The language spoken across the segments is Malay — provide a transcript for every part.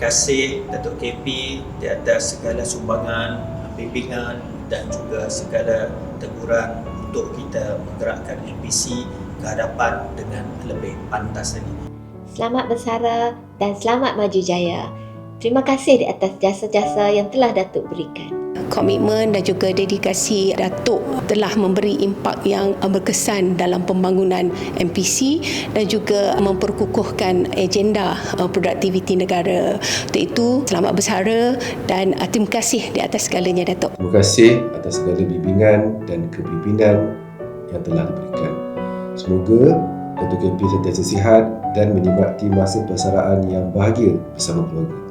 kasih Datuk KP di atas segala sumbangan, bimbingan dan juga segala teguran untuk kita menggerakkan MPC ke hadapan dengan lebih pantas lagi. Selamat bersara dan selamat maju jaya. Terima kasih di atas jasa-jasa yang telah Datuk berikan. Komitmen dan juga dedikasi Datuk telah memberi impak yang berkesan dalam pembangunan MPC dan juga memperkukuhkan agenda produktiviti negara. Untuk itu, selamat bersara dan terima kasih di atas segalanya, Datuk. Terima kasih atas segala bimbingan dan kepimpinan yang telah diberikan. Semoga Datuk KP sentiasa sihat dan menikmati masa persaraan yang bahagia bersama keluarga.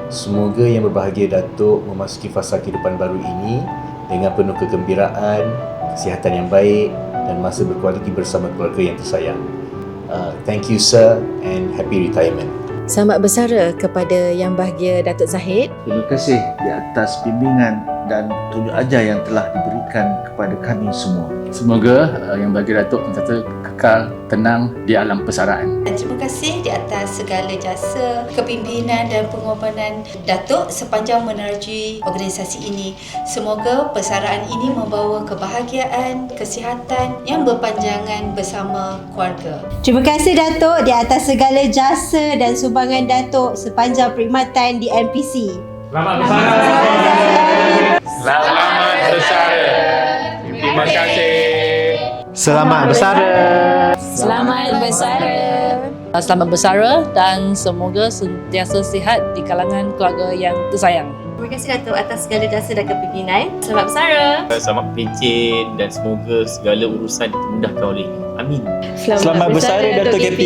Semoga Yang Berbahagia Datuk memasuki fasa kehidupan baru ini dengan penuh kegembiraan, kesihatan yang baik dan masa berkualiti bersama keluarga yang tersayang. Thank you sir and happy retirement. Selamat bersara kepada Yang Bahagia Datuk Zahid. Terima kasih di atas bimbingan dan tunjuk ajar yang telah diberikan kepada kami semua. Semoga Yang Bahagia Datuk sentiasa kekal tenang di alam persaraan. Dan terima kasih di atas segala jasa, kepimpinan dan pengorbanan Datuk sepanjang menerjui organisasi ini. Semoga persaraan ini membawa kebahagiaan, kesihatan yang berpanjangan bersama keluarga. Terima kasih Datuk di atas segala jasa dan sumbangan Datuk sepanjang perkhidmatan di MPC. Selamat bersara. Selamat bersara. Terima kasih. Selamat bersara. Selamat bersara. Selamat bersara dan semoga sentiasa sihat di kalangan keluarga yang tersayang. Terima kasih Datuk atas segala jasa dan kepimpinan. Selamat bersara. Selamat pencen dan semoga segala urusan dimudahkan oleh Amin. Selamat bersara Datuk KP.